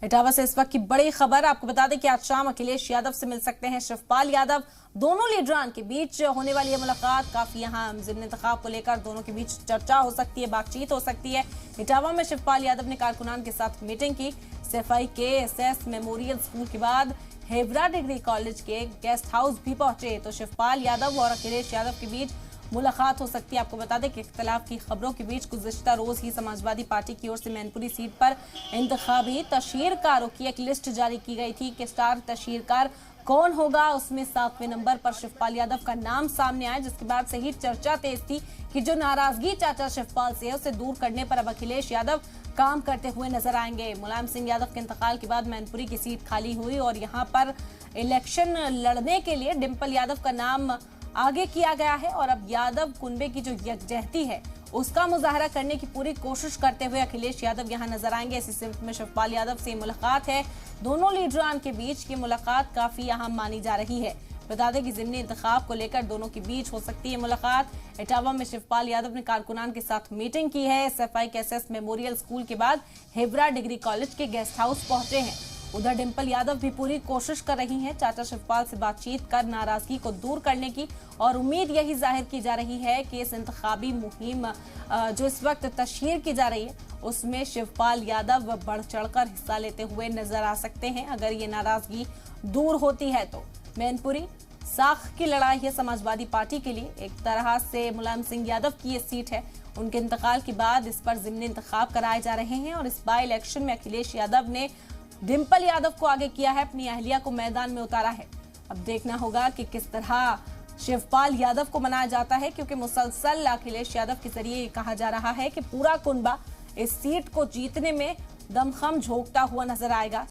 इटावा से इस वक्त की बड़ी खबर आपको बता दें कि आज शाम अखिलेश यादव से मिल सकते हैं शिवपाल यादव। दोनों लीडरान के बीच होने वाली है मुलाकात। काफी यहाँ ज़िमनी इंतखाब को लेकर दोनों के बीच चर्चा हो सकती है, बातचीत हो सकती है। इटावा में शिवपाल यादव ने कारकुनान के साथ मीटिंग की। सफाई के एसएस मेमोरियल स्कूल के बाद हेवरा डिग्री कॉलेज के गेस्ट हाउस भी पहुंचे तो शिवपाल यादव और अखिलेश यादव के बीच मुलाकात हो सकती है। आपको बता दें कि इख्तिलाफ की खबरों के बीच गुज़िश्ता रोज ही समाजवादी पार्टी की ओर से मैनपुरी सीट पर इंतखाबी तशहीरकारों की एक लिस्ट जारी की गई थी कि स्टार तशहीरकार कौन होगा। उसमें 7वें नंबर पर शिवपाल यादव का नाम सामने आया, जिसके बाद से ही चर्चा तेज थी कि जो नाराजगी चाचा शिवपाल से है उसे दूर करने पर अब अखिलेश यादव काम करते हुए नजर आएंगे। मुलायम सिंह यादव के इंतकाल के बाद मैनपुरी की सीट खाली हुई और यहाँ पर इलेक्शन लड़ने के लिए डिम्पल यादव का नाम आगे किया गया है और अब यादव कुनबे की जो यकजहती है उसका मुजाहरा करने की पूरी कोशिश करते हुए अखिलेश यादव यहां नजर आएंगे। इसी सिलसिले में शिवपाल यादव से मुलाकात है। दोनों लीडरान के बीच की मुलाकात काफी अहम मानी जा रही है। बता दें कि ज़िमनी इंतखाब को लेकर दोनों के बीच हो सकती है मुलाकात। इटावा में शिवपाल यादव ने कारकुनान के साथ मीटिंग की है। सफाई के एसएस मेमोरियल स्कूल के बाद हेवरा डिग्री कॉलेज के गेस्ट हाउस पहुंचे हैं। उधर डिम्पल यादव भी पूरी कोशिश कर रही हैं चाचा शिवपाल से बातचीत कर नाराजगी को दूर करने की और उम्मीद यही जाहिर की जा रही है कि इस इंतखाबी मुहिम जो इस वक्त तशहीर की जा रही है उसमें शिवपाल यादव बढ़ चढ़कर हिस्सा लेते हुए नजर आ सकते हैं। अगर ये नाराजगी दूर होती है तो मैनपुरी साख की लड़ाई है समाजवादी पार्टी के लिए। एक तरह से मुलायम सिंह यादव की ये सीट है, उनके इंतकाल के बाद इस पर ज़िमनी इंतखाब कराए जा रहे हैं और इस बाई इलेक्शन में अखिलेश यादव ने डिम्पल यादव को आगे किया है, अपनी अहलिया को मैदान में उतारा है। अब देखना होगा कि किस तरह शिवपाल यादव को मनाया जाता है, क्योंकि मुसलसल अखिलेश यादव के जरिए कहा जा रहा है कि पूरा कुनबा इस सीट को जीतने में दमखम झोंकता हुआ नजर आएगा।